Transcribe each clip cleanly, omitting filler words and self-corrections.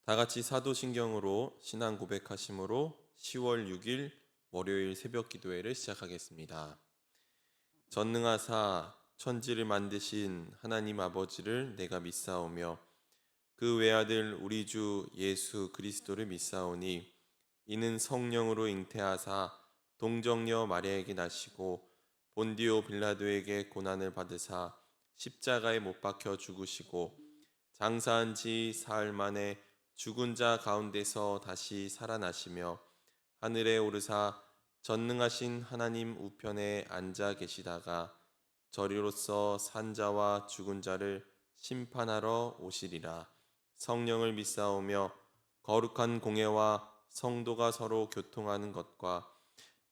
다 같이 사도신경으로 신앙 고백하심으로 10월 6일 월요일 새벽 기도회를 시작하겠습니다. 전능하사 천지를 만드신 하나님 아버지를 내가 믿사오며 그 외아들 우리 주 예수 그리스도를 믿사오니 이는 성령으로 잉태하사 동정녀 마리아에게 나시고 본디오 빌라도에게 고난을 받으사 십자가에 못 박혀 죽으시고 장사한 지 사흘 만에 죽은 자 가운데서 다시 살아나시며 하늘에 오르사 전능하신 하나님 우편에 앉아 계시다가 저리로서 산 자와 죽은 자를 심판하러 오시리라. 성령을 믿사오며 거룩한 공예와 성도가 서로 교통하는 것과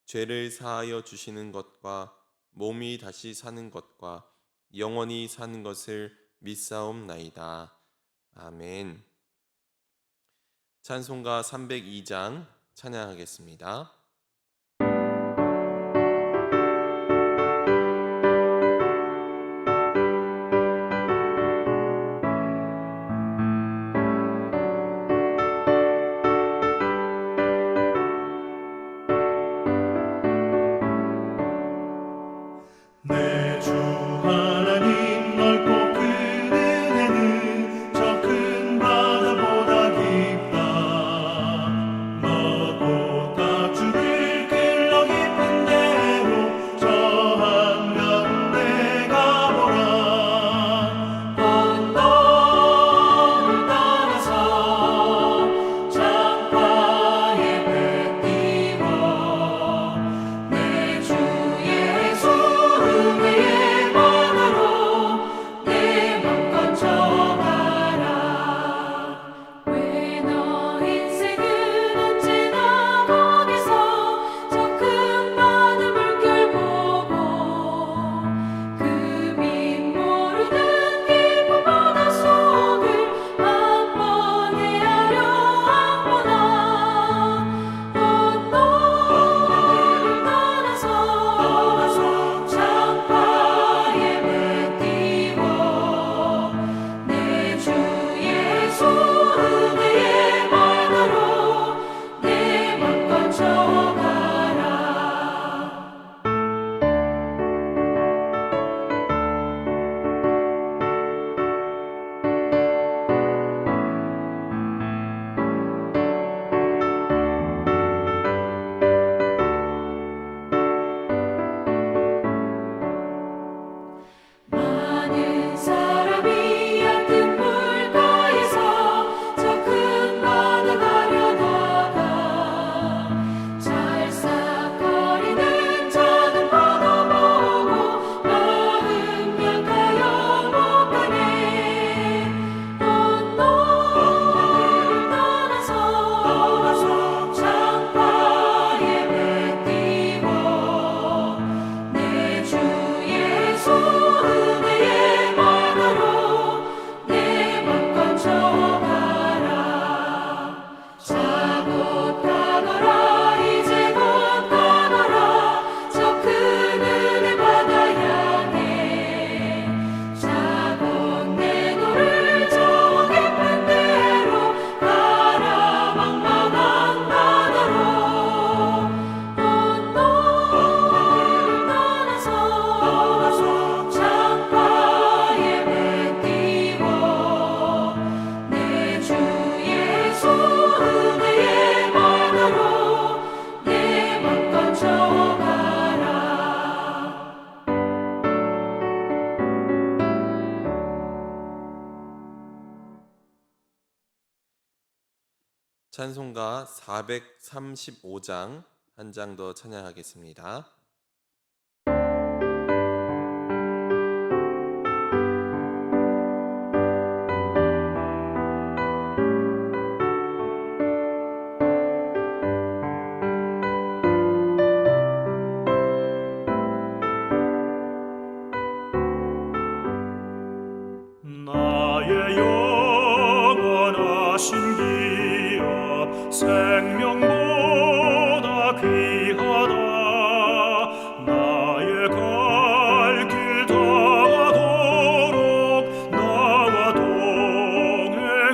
죄를 사하여 주시는 것과 몸이 다시 사는 것과 영원히 사는 것을 믿사옵나이다. 아멘. 찬송가 302장 찬양하겠습니다. 내 주 하나님 넓고 큰 은혜는 저 큰 바다보다 깊다. 너도 닭줄을 끌러 깊은 데로 저 한가운데 가보라. 언덕을 따라서 창가에 배 띄워 내 주 예수 은혜의 바다로 내 맘껏 져가라. 왜 너 인생은 언제나 거기서 저 큰 바다 물결 보고 그 밑 모르는 깊은 바다 속을 한번 헤아려 한번아. 언덕을 따라서 창가에 배 띄워 내 주 예수 은혜의 바다로 내 맘껏 져가라. 많은 사람이 얕은 물가에서 저 큰 바다 가려다가 찰싹거리는 작은 바다 보고 마음 약하여 못 가네. 언덕을 따라서 창가에 배 띄워 내 주 예수 은혜의 바다로 내 맘껏 져가라. 자 곧 가거라 이제 곧 가거라 저 큰 은혜 바다 향해. 자 곧 내 너를 저 깊은 데로 가라 망망한 바다로. 언덕을 따라서 창가에 배 띄워 내 주 예수 은혜의 바다로 내 맘껏 져가라. 찬송가 435장 한 장 더 찬양하겠습니다. 나의 영원하신 기업 생명보다 귀하다. 나의 갈 길 다가도록 나와 동행하소서.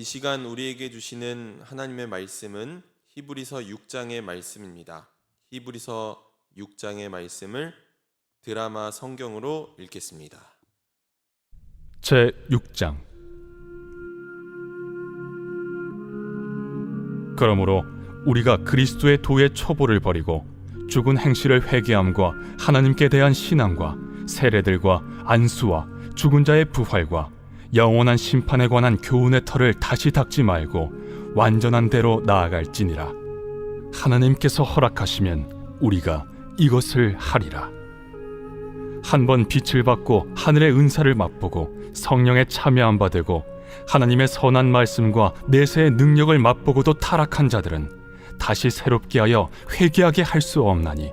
이 시간 우리에게 주시는 하나님의 말씀은 히브리서 6장의 말씀입니다. 히브리서 6장의 말씀을 드라마 성경으로 읽겠습니다. 제 6장. 그러므로 우리가 그리스도의 도의 초보를 버리고 죽은 행실을 회개함과 하나님께 대한 신앙과 세례들과 안수와 죽은 자의 부활과 영원한 심판에 관한 교훈의 털을 다시 닦지 말고 완전한 대로 나아갈지니라. 하나님께서 허락하시면 우리가 이것을 하리라. 한번 빛을 받고 하늘의 은사를 맛보고 성령에 참여한 바 되고 하나님의 선한 말씀과 내세의 능력을 맛보고도 타락한 자들은 다시 새롭게 하여 회개하게 할 수 없나니,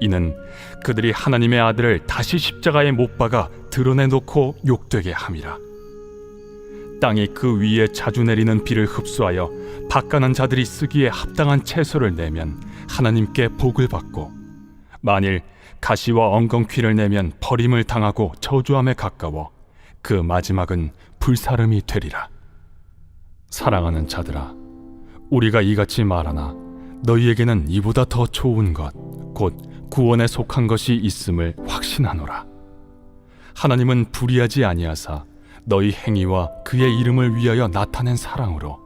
이는 그들이 하나님의 아들을 다시 십자가에 못 박아 드러내놓고 욕되게 함이라. 땅이 그 위에 자주 내리는 비를 흡수하여 박간한 자들이 쓰기에 합당한 채소를 내면 하나님께 복을 받고, 만일 가시와 엉겅퀴를 내면 버림을 당하고 저주함에 가까워 그 마지막은 불사름이 되리라. 사랑하는 자들아, 우리가 이같이 말하나 너희에게는 이보다 더 좋은 것, 곧 구원에 속한 것이 있음을 확신하노라. 하나님은 불의하지 아니하사 너희 행위와 그의 이름을 위하여 나타낸 사랑으로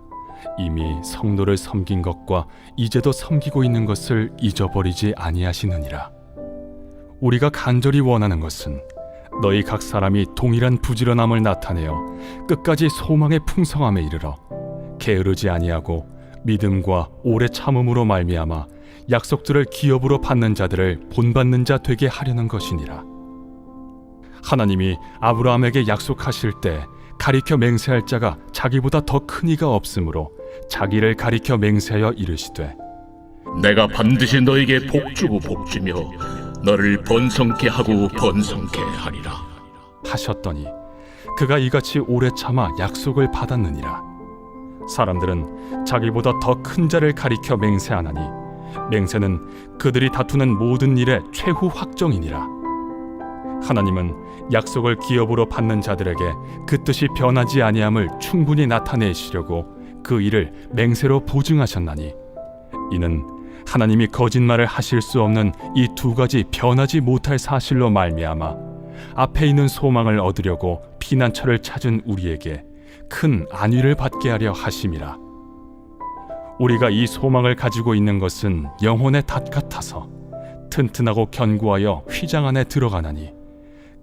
이미 성도를 섬긴 것과 이제도 섬기고 있는 것을 잊어버리지 아니하시느니라. 우리가 간절히 원하는 것은 너희 각 사람이 동일한 부지런함을 나타내어 끝까지 소망의 풍성함에 이르러 게으르지 아니하고 믿음과 오래 참음으로 말미암아 약속들을 기업으로 받는 자들을 본받는 자 되게 하려는 것이니라. 하나님이 아브라함에게 약속하실 때 가리켜 맹세할 자가 자기보다 더 큰 이가 없으므로 자기를 가리켜 맹세하여 이르시되, 내가 반드시 너에게 복주고 복주며 너를 번성케 하고 번성케 하리라 하셨더니 그가 이같이 오래 참아 약속을 받았느니라. 사람들은 자기보다 더 큰 자를 가리켜 맹세하나니 맹세는 그들이 다투는 모든 일의 최후 확정이니라. 하나님은 약속을 기업으로 받는 자들에게 그 뜻이 변하지 아니함을 충분히 나타내시려고 그 일을 맹세로 보증하셨나니, 이는 하나님이 거짓말을 하실 수 없는 이 두 가지 변하지 못할 사실로 말미암아 앞에 있는 소망을 얻으려고 피난처를 찾은 우리에게 큰 안위를 받게 하려 하심이라. 우리가 이 소망을 가지고 있는 것은 영혼의 닷 같아서 튼튼하고 견고하여 휘장 안에 들어가나니,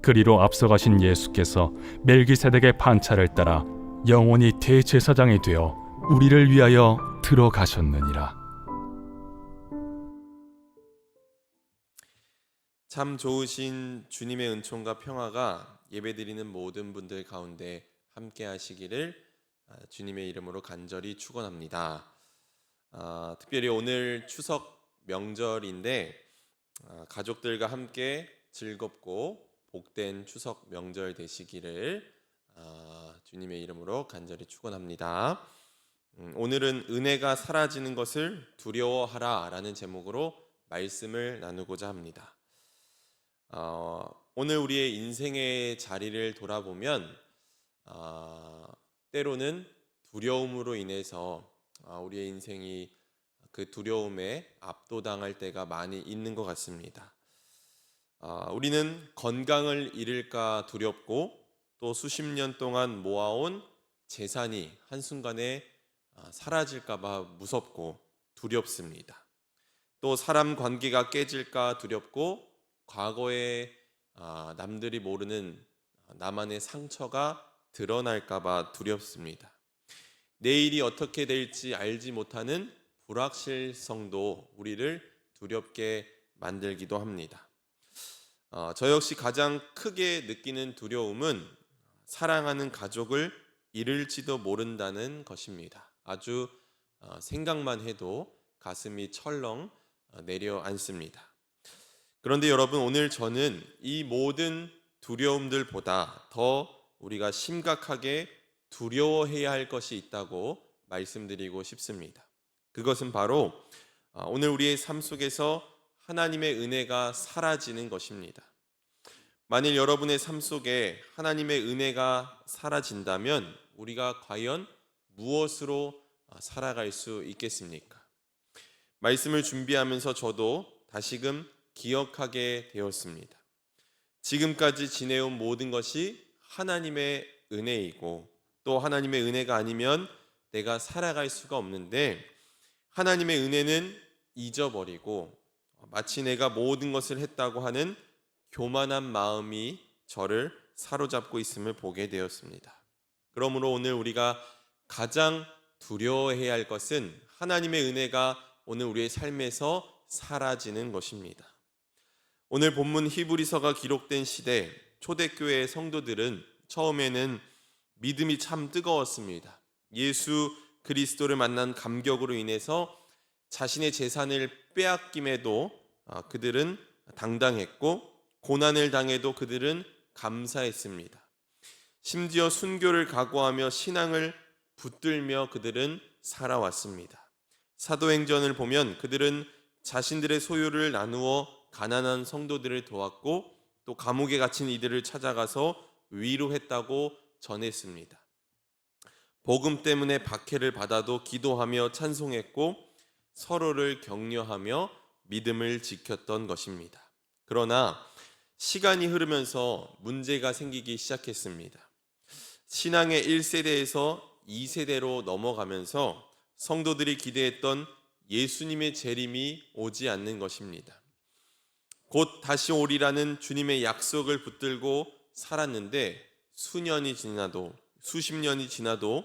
그리로 앞서가신 예수께서 멜기세덱의 판차를 따라 영원히 대제사장이 되어 우리를 위하여 들어가셨느니라. 참 좋으신 주님의 은총과 평화가 예배드리는 모든 분들 가운데 함께 하시기를 주님의 이름으로 간절히 축원합니다. 특별히 오늘 추석 명절인데 가족들과 함께 즐겁고 복된 추석 명절 되시기를 주님의 이름으로 간절히 축원합니다. 오늘은 은혜가 사라지는 것을 두려워하라 라는 제목으로 말씀을 나누고자 합니다. 오늘 우리의 인생의 자리를 돌아보면 때로는 두려움으로 인해서 우리의 인생이 그 두려움에 압도당할 때가 많이 있는 것 같습니다. 우리는 건강을 잃을까 두렵고, 또 수십 년 동안 모아온 재산이 한순간에 사라질까 봐 무섭고 두렵습니다. 또 사람 관계가 깨질까 두렵고, 과거에 남들이 모르는 나만의 상처가 드러날까 봐 두렵습니다. 내일이 어떻게 될지 알지 못하는 불확실성도 우리를 두렵게 만들기도 합니다. 저 역시 가장 크게 느끼는 두려움은 사랑하는 가족을 잃을지도 모른다는 것입니다. 아주 생각만 해도 가슴이 철렁 내려앉습니다. 그런데 여러분, 오늘 저는 이 모든 두려움들보다 더 우리가 심각하게 두려워해야 할 것이 있다고 말씀드리고 싶습니다. 그것은 바로 오늘 우리의 삶 속에서 하나님의 은혜가 사라지는 것입니다. 만일 여러분의 삶 속에 하나님의 은혜가 사라진다면 우리가 과연 무엇으로 살아갈 수 있겠습니까? 말씀을 준비하면서 저도 다시금 기억하게 되었습니다. 지금까지 지내온 모든 것이 하나님의 은혜이고 또 하나님의 은혜가 아니면 내가 살아갈 수가 없는데, 하나님의 은혜는 잊어버리고 마치 내가 모든 것을 했다고 하는 교만한 마음이 저를 사로잡고 있음을 보게 되었습니다. 그러므로 오늘 우리가 가장 두려워해야 할 것은 하나님의 은혜가 오늘 우리의 삶에서 사라지는 것입니다. 오늘 본문 히브리서가 기록된 시대 초대교회 성도들은 처음에는 믿음이 참 뜨거웠습니다. 예수 그리스도를 만난 감격으로 인해서 자신의 재산을 빼앗김에도 그들은 당당했고, 고난을 당해도 그들은 감사했습니다. 심지어 순교를 각오하며 신앙을 붙들며 그들은 살아왔습니다. 사도행전을 보면 그들은 자신들의 소유를 나누어 가난한 성도들을 도왔고 또 감옥에 갇힌 이들을 찾아가서 위로했다고 전했습니다. 복음 때문에 박해를 받아도 기도하며 찬송했고 서로를 격려하며 믿음을 지켰던 것입니다. 그러나 시간이 흐르면서 문제가 생기기 시작했습니다. 신앙의 1세대에서 2세대로 넘어가면서 성도들이 기대했던 예수님의 재림이 오지 않는 것입니다. 곧 다시 오리라는 주님의 약속을 붙들고 살았는데 수년이 지나도 수십 년이 지나도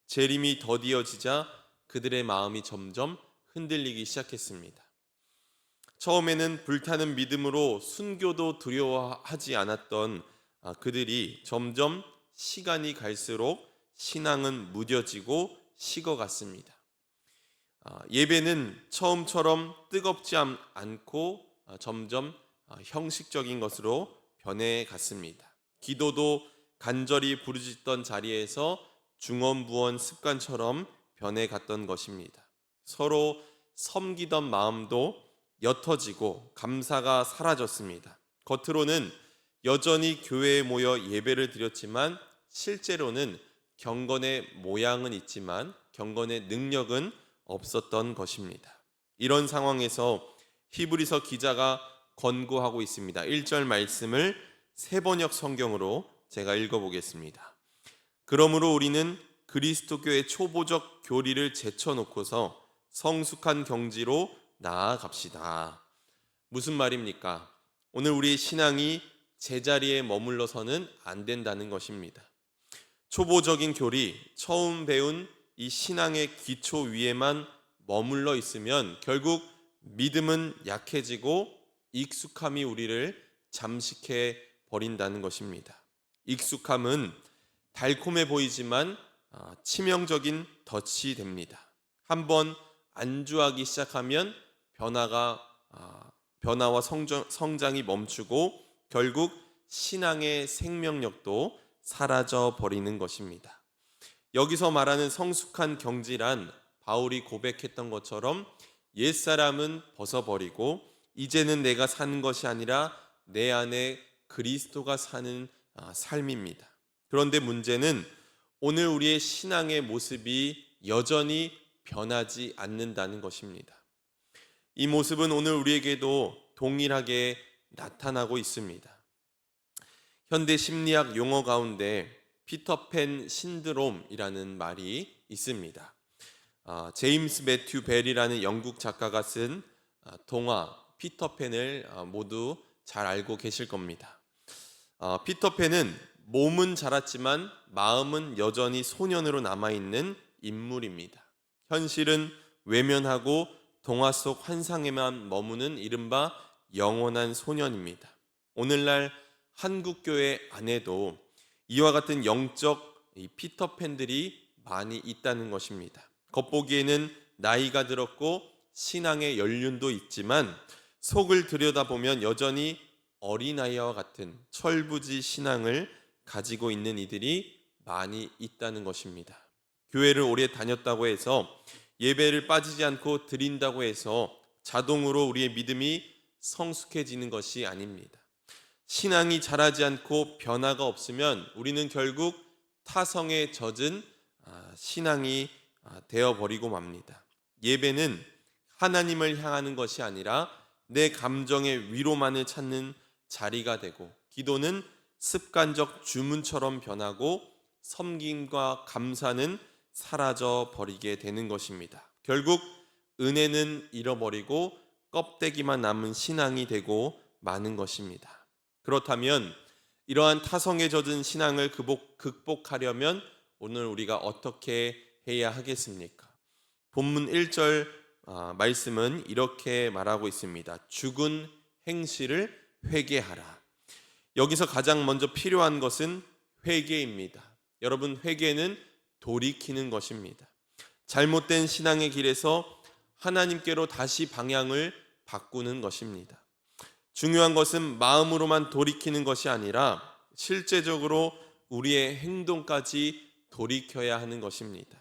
재림이 더디어지자 그들의 마음이 점점 흔들리기 시작했습니다. 처음에는 불타는 믿음으로 순교도 두려워하지 않았던 그들이 점점 시간이 갈수록 신앙은 무뎌지고 식어갔습니다. 예배는 처음처럼 뜨겁지 않고 점점 형식적인 것으로 변해갔습니다. 기도도 간절히 부르짖던 자리에서 중언부언 습관처럼 변해갔던 것입니다. 서로 섬기던 마음도 옅어지고 감사가 사라졌습니다. 겉으로는 여전히 교회에 모여 예배를 드렸지만 실제로는 경건의 모양은 있지만 경건의 능력은 없었던 것입니다. 이런 상황에서 히브리서 기자가 권고하고 있습니다. 1절 말씀을 세번역 성경으로 제가 읽어보겠습니다. 그러므로 우리는 그리스도교의 초보적 교리를 제쳐놓고서 성숙한 경지로 나아갑시다. 무슨 말입니까? 오늘 우리의 신앙이 제자리에 머물러서는 안 된다는 것입니다. 초보적인 교리, 처음 배운 이 신앙의 기초 위에만 머물러 있으면 결국 믿음은 약해지고 익숙함이 우리를 잠식해 버린다는 것입니다. 익숙함은 달콤해 보이지만 치명적인 덫이 됩니다. 한번 안주하기 시작하면 변화와 성장이 멈추고 결국 신앙의 생명력도 사라져 버리는 것입니다. 여기서 말하는 성숙한 경지란 바울이 고백했던 것처럼 옛사람은 벗어버리고 이제는 내가 사는 것이 아니라 내 안에 그리스도가 사는 삶입니다. 그런데 문제는 오늘 우리의 신앙의 모습이 여전히 변하지 않는다는 것입니다. 이 모습은 오늘 우리에게도 동일하게 나타나고 있습니다. 현대 심리학 용어 가운데 피터팬 신드롬이라는 말이 있습니다. 제임스 매튜 벨이라는 영국 작가가 쓴 동화 피터팬을 모두 잘 알고 계실 겁니다. 피터팬은 몸은 자랐지만 마음은 여전히 소년으로 남아있는 인물입니다. 현실은 외면하고 동화 속 환상에만 머무는 이른바 영원한 소년입니다. 오늘날 한국교회 안에도 이와 같은 영적 피터팬들이 많이 있다는 것입니다. 겉보기에는 나이가 들었고 신앙의 연륜도 있지만 속을 들여다보면 여전히 어린아이와 같은 철부지 신앙을 가지고 있는 이들이 많이 있다는 것입니다. 교회를 오래 다녔다고 해서 예배를 빠지지 않고 드린다고 해서 자동으로 우리의 믿음이 성숙해지는 것이 아닙니다. 신앙이 자라지 않고 변화가 없으면 우리는 결국 타성에 젖은 신앙이 되어버리고 맙니다. 예배는 하나님을 향하는 것이 아니라 내 감정의 위로만을 찾는 자리가 되고, 기도는 습관적 주문처럼 변하고 섬김과 감사는 사라져 버리게 되는 것입니다. 결국 은혜는 잃어버리고 껍데기만 남은 신앙이 되고 마는 것입니다. 그렇다면 이러한 타성에 젖은 신앙을 극복하려면 오늘 우리가 어떻게 해야 하겠습니까? 본문 1절 말씀은 이렇게 말하고 있습니다. 죽은 행실을 회개하라. 여기서 가장 먼저 필요한 것은 회개입니다. 여러분, 회개는 돌이키는 것입니다. 잘못된 신앙의 길에서 하나님께로 다시 방향을 바꾸는 것입니다. 중요한 것은 마음으로만 돌이키는 것이 아니라 실제적으로 우리의 행동까지 돌이켜야 하는 것입니다.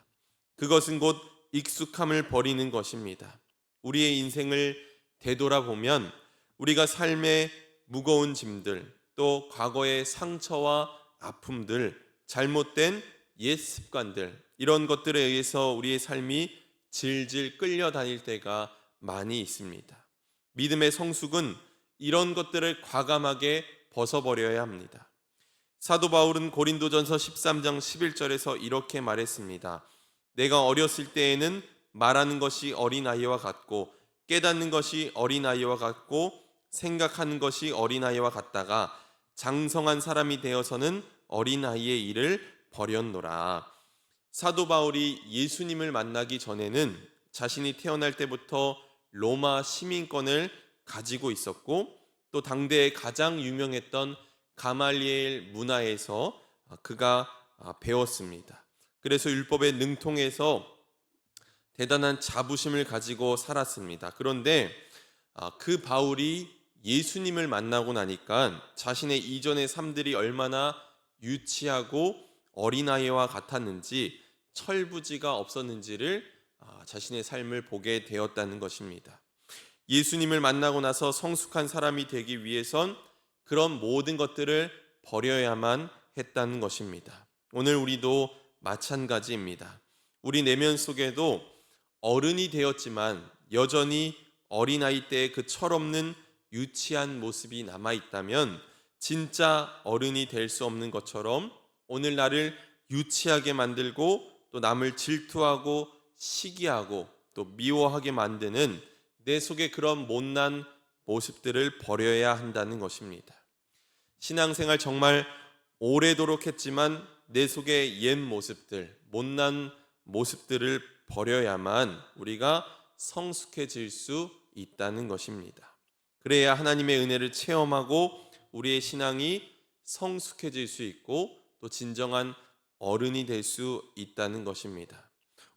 그것은 곧 익숙함을 버리는 것입니다. 우리의 인생을 되돌아보면 우리가 삶의 무거운 짐들, 또 과거의 상처와 아픔들, 잘못된 옛 습관들, 이런 것들에 의해서 우리의 삶이 질질 끌려다닐 때가 많이 있습니다. 믿음의 성숙은 이런 것들을 과감하게 벗어버려야 합니다. 사도 바울은 고린도전서 13장 11절에서 이렇게 말했습니다. 내가 어렸을 때에는 말하는 것이 어린아이와 같고 깨닫는 것이 어린아이와 같고 생각하는 것이 어린아이와 같다가 장성한 사람이 되어서는 어린아이의 일을 버렸노라. 사도 바울이 예수님을 만나기 전에는 자신이 태어날 때부터 로마 시민권을 가지고 있었고, 또 당대에 가장 유명했던 가말리엘 문화에서 그가 배웠습니다. 그래서 율법에 능통해서 대단한 자부심을 가지고 살았습니다. 그런데 그 바울이 예수님을 만나고 나니까 자신의 이전의 삶들이 얼마나 유치하고 어린아이와 같았는지, 철부지가 없었는지를 자신의 삶을 보게 되었다는 것입니다. 예수님을 만나고 나서 성숙한 사람이 되기 위해선 그런 모든 것들을 버려야만 했다는 것입니다. 오늘 우리도 마찬가지입니다. 우리 내면 속에도 어른이 되었지만 여전히 어린아이 때의 그 철없는 유치한 모습이 남아있다면 진짜 어른이 될 수 없는 것처럼 오늘 나를 유치하게 만들고 또 남을 질투하고 시기하고 또 미워하게 만드는 내 속에 그런 못난 모습들을 버려야 한다는 것입니다. 신앙생활 정말 오래도록 했지만 내 속의 옛 모습들, 못난 모습들을 버려야만 우리가 성숙해질 수 있다는 것입니다. 그래야 하나님의 은혜를 체험하고 우리의 신앙이 성숙해질 수 있고 또 진정한 어른이 될 수 있다는 것입니다.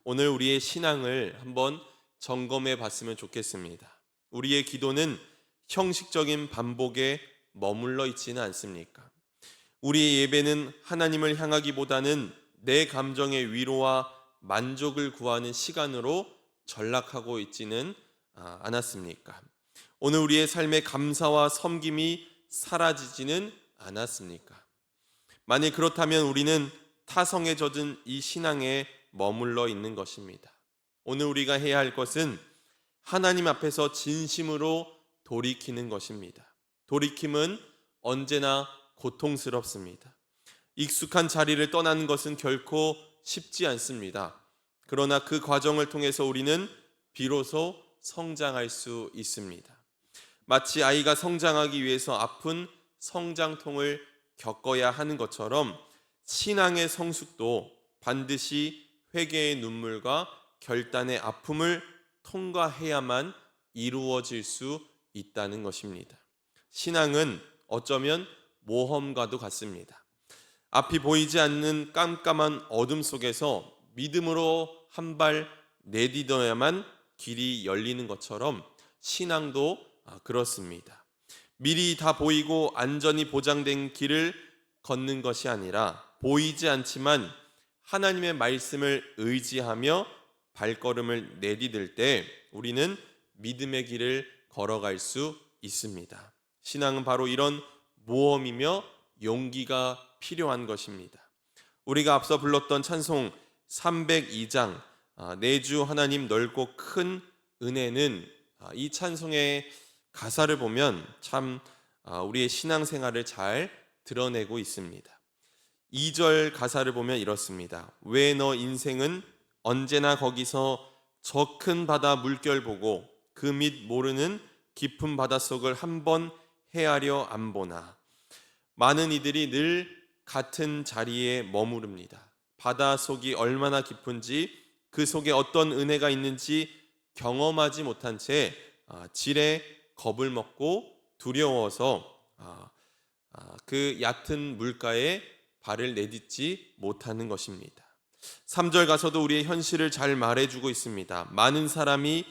오늘 우리의 신앙을 한번 점검해 봤으면 좋겠습니다. 우리의 기도는 형식적인 반복에 머물러 있지는 않습니까? 우리의 예배는 하나님을 향하기보다는 내 감정의 위로와 만족을 구하는 시간으로 전락하고 있지는 않았습니까? 오늘 우리의 삶의 감사와 섬김이 사라지지는 않았습니까? 만일 그렇다면 우리는 타성에 젖은 이 신앙에 머물러 있는 것입니다. 오늘 우리가 해야 할 것은 하나님 앞에서 진심으로 돌이키는 것입니다. 돌이킴은 언제나 고통스럽습니다. 익숙한 자리를 떠나는 것은 결코 쉽지 않습니다. 그러나 그 과정을 통해서 우리는 비로소 성장할 수 있습니다. 마치 아이가 성장하기 위해서 아픈 성장통을 겪어야 하는 것처럼 신앙의 성숙도 반드시 회개의 눈물과 결단의 아픔을 통과해야만 이루어질 수 있다는 것입니다. 신앙은 어쩌면 모험과도 같습니다. 앞이 보이지 않는 깜깜한 어둠 속에서 믿음으로 한 발 내딛어야만 길이 열리는 것처럼 신앙도 그렇습니다. 미리 다 보이고 안전이 보장된 길을 걷는 것이 아니라 보이지 않지만 하나님의 말씀을 의지하며 발걸음을 내디딜 때 우리는 믿음의 길을 걸어갈 수 있습니다. 신앙은 바로 이런 모험이며 용기가 필요한 것입니다. 우리가 앞서 불렀던 찬송 302장 내주 하나님 넓고 큰 은혜는 이 찬송의 가사를 보면 참 우리의 신앙생활을 잘 드러내고 있습니다. 2절 가사를 보면 이렇습니다. 왜 너 인생은 언제나 거기서 저 큰 바다 물결 보고 그 밑 모르는 깊은 바닷속을 한번 헤아려 안 보나. 많은 이들이 늘 같은 자리에 머무릅니다. 바닷속이 얼마나 깊은지 그 속에 어떤 은혜가 있는지 경험하지 못한 채 질에 겁을 먹고 두려워서 그 얕은 물가에 발을 내딛지 못하는 것입니다. 3절 가서도 우리의 현실을 잘 말해주고 있습니다. 많은 사람이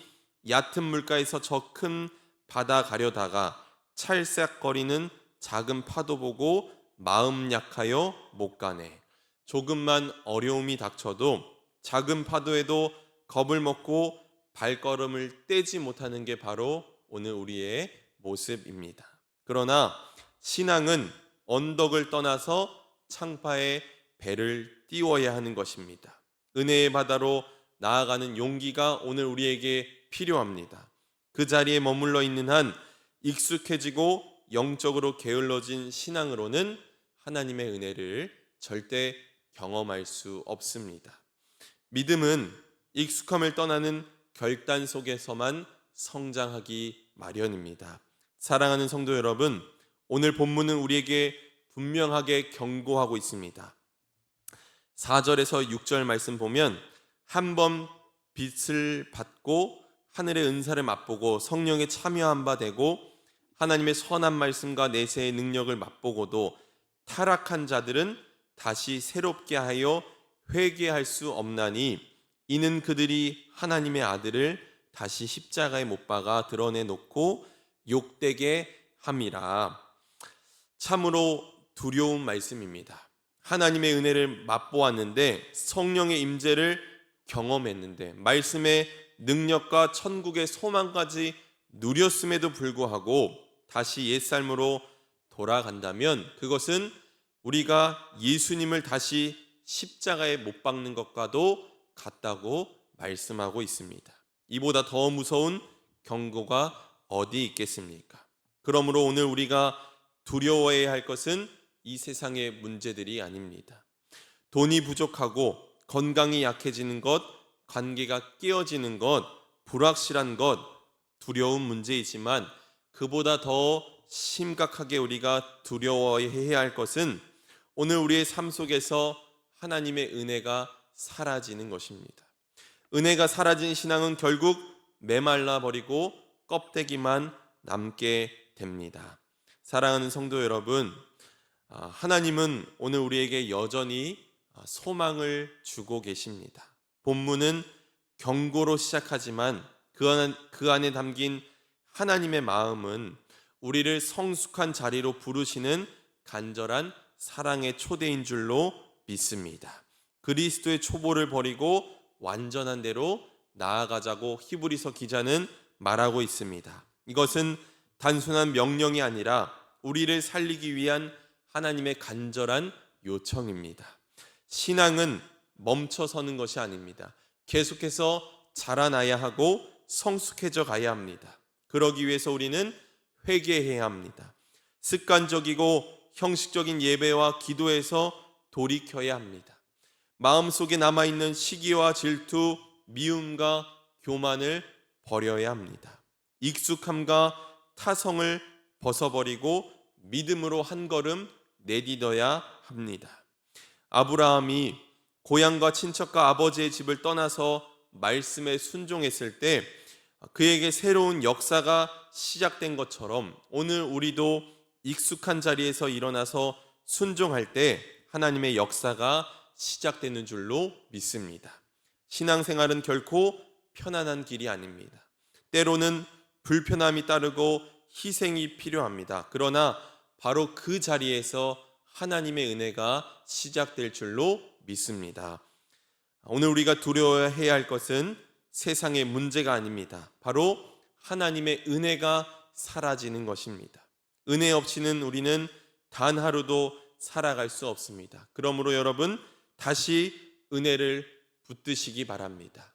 얕은 물가에서 저 큰 바다 가려다가 찰싹거리는 작은 파도 보고 마음 약하여 못 가네. 조금만 어려움이 닥쳐도 작은 파도에도 겁을 먹고 발걸음을 떼지 못하는 게 바로 오늘 우리의 모습입니다. 그러나 신앙은 언덕을 떠나서 창파에 배를 띄워야 하는 것입니다. 은혜의 바다로 나아가는 용기가 오늘 우리에게 필요합니다. 그 자리에 머물러 있는 한 익숙해지고 영적으로 게을러진 신앙으로는 하나님의 은혜를 절대 경험할 수 없습니다. 믿음은 익숙함을 떠나는 결단 속에서만 성장하기 마련입니다. 사랑하는 성도 여러분, 오늘 본문은 우리에게 분명하게 경고하고 있습니다. 4절에서 6절 말씀 보면 한번 빛을 받고 하늘의 은사를 맛보고 성령에 참여한 바 되고 하나님의 선한 말씀과 내세의 능력을 맛보고도 타락한 자들은 다시 새롭게 하여 회개할 수 없나니 이는 그들이 하나님의 아들을 다시 십자가에 못 박아 드러내놓고 욕되게 함이라. 참으로 두려운 말씀입니다. 하나님의 은혜를 맛보았는데 성령의 임재를 경험했는데 말씀의 능력과 천국의 소망까지 누렸음에도 불구하고 다시 옛삶으로 돌아간다면 그것은 우리가 예수님을 다시 십자가에 못 박는 것과도 같다고 말씀하고 있습니다. 이보다 더 무서운 경고가 어디 있겠습니까? 그러므로 오늘 우리가 두려워해야 할 것은 이 세상의 문제들이 아닙니다. 돈이 부족하고 건강이 약해지는 것, 관계가 깨어지는 것, 불확실한 것, 두려운 문제이지만 그보다 더 심각하게 우리가 두려워해야 할 것은 오늘 우리의 삶 속에서 하나님의 은혜가 사라지는 것입니다. 은혜가 사라진 신앙은 결국 메말라 버리고 껍데기만 남게 됩니다. 사랑하는 성도 여러분, 하나님은 오늘 우리에게 여전히 소망을 주고 계십니다. 본문은 경고로 시작하지만 그 안에 담긴 하나님의 마음은 우리를 성숙한 자리로 부르시는 간절한 사랑의 초대인 줄로 믿습니다. 그리스도의 초보를 버리고 완전한 대로 나아가자고 히브리서 기자는 말하고 있습니다. 이것은 단순한 명령이 아니라 우리를 살리기 위한 하나님의 간절한 요청입니다. 신앙은 멈춰서는 것이 아닙니다. 계속해서 자라나야 하고 성숙해져 가야 합니다. 그러기 위해서 우리는 회개해야 합니다. 습관적이고 형식적인 예배와 기도에서 돌이켜야 합니다. 마음속에 남아있는 시기와 질투, 미움과 교만을 버려야 합니다. 익숙함과 타성을 벗어버리고 믿음으로 한 걸음 내딛어야 합니다. 아브라함이 고향과 친척과 아버지의 집을 떠나서 말씀에 순종했을 때 그에게 새로운 역사가 시작된 것처럼 오늘 우리도 익숙한 자리에서 일어나서 순종할 때 하나님의 역사가 시작되는 줄로 믿습니다. 신앙생활은 결코 편안한 길이 아닙니다. 때로는 불편함이 따르고 희생이 필요합니다. 그러나 바로 그 자리에서 하나님의 은혜가 시작될 줄로 믿습니다. 오늘 우리가 두려워해야 할 것은 세상의 문제가 아닙니다. 바로 하나님의 은혜가 사라지는 것입니다. 은혜 없이는 우리는 단 하루도 살아갈 수 없습니다. 그러므로 여러분 다시 은혜를 붙드시기 바랍니다.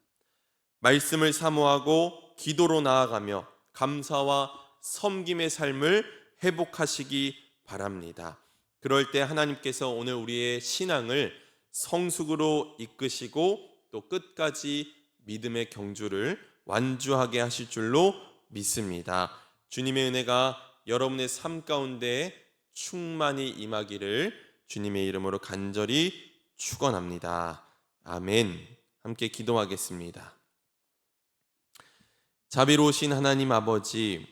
말씀을 사모하고 기도로 나아가며 감사와 섬김의 삶을 회복하시기 바랍니다. 그럴 때 하나님께서 오늘 우리의 신앙을 성숙으로 이끄시고 또 끝까지 믿음의 경주를 완주하게 하실 줄로 믿습니다. 주님의 은혜가 여러분의 삶 가운데 충만히 임하기를 주님의 이름으로 간절히 축원합니다. 아멘. 함께 기도하겠습니다. 자비로우신 하나님 아버지,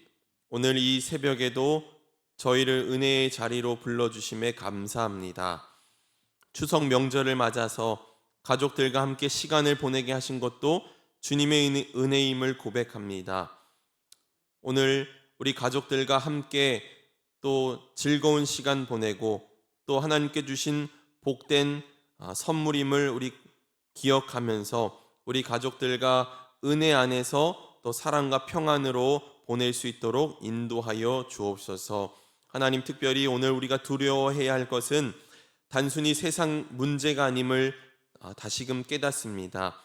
오늘 이 새벽에도 저희를 은혜의 자리로 불러주심에 감사합니다. 추석 명절을 맞아서 가족들과 함께 시간을 보내게 하신 것도 주님의 은혜임을 고백합니다. 오늘 우리 가족들과 함께 또 즐거운 시간 보내고 또 하나님께 주신 복된 선물임을 우리 기억하면서 우리 가족들과 은혜 안에서 또 사랑과 평안으로 보낼 수 있도록 인도하여 주옵소서. 하나님, 특별히 오늘 우리가 두려워해야 할 것은 단순히 세상 문제가 아님을 다시금 깨닫습니다.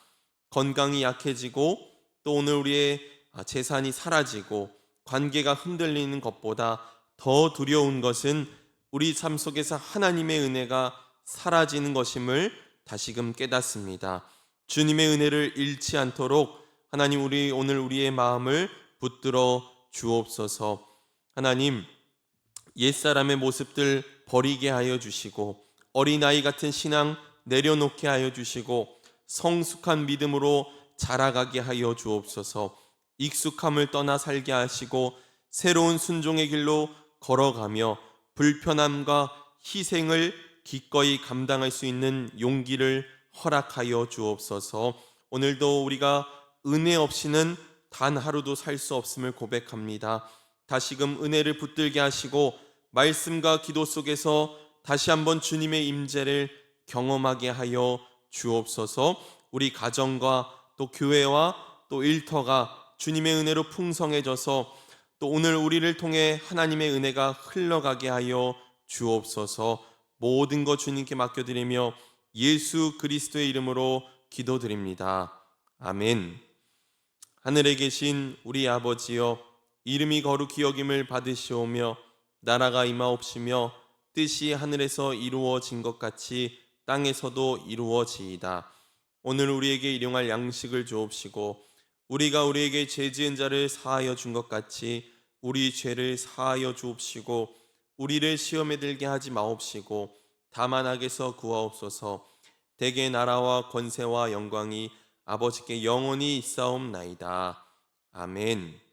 건강이 약해지고 또 오늘 우리의 재산이 사라지고 관계가 흔들리는 것보다 더 두려운 것은 우리 삶 속에서 하나님의 은혜가 사라지는 것임을 다시금 깨닫습니다. 주님의 은혜를 잃지 않도록 하나님, 오늘 우리의 마음을 붙들어 주옵소서. 하나님, 옛사람의 모습들 버리게 하여 주시고 어린아이 같은 신앙 내려놓게 하여 주시고 성숙한 믿음으로 자라가게 하여 주옵소서. 익숙함을 떠나 살게 하시고 새로운 순종의 길로 걸어가며 불편함과 희생을 기꺼이 감당할 수 있는 용기를 허락하여 주옵소서. 오늘도 우리가 은혜 없이는 단 하루도 살 수 없음을 고백합니다. 다시금 은혜를 붙들게 하시고 말씀과 기도 속에서 다시 한번 주님의 임재를 경험하게 하여 주옵소서. 우리 가정과 또 교회와 또 일터가 주님의 은혜로 풍성해져서 또 오늘 우리를 통해 하나님의 은혜가 흘러가게 하여 주옵소서. 모든 것 주님께 맡겨드리며 예수 그리스도의 이름으로 기도드립니다. 아멘. 하늘에 계신 우리 아버지여, 이름이 거룩히 여김을 받으시오며 나라가 임하옵시며 뜻이 하늘에서 이루어진 것 같이 땅에서도 이루어지이다. 오늘 우리에게 일용할 양식을 주옵시고 우리가 우리에게 죄 지은 자를 사하여 준 것 같이 우리 죄를 사하여 주옵시고 우리를 시험에 들게 하지 마옵시고 다만 악에서 구하옵소서. 대개 나라와 권세와 영광이 아버지께 영원히 있사옵나이다. 아멘.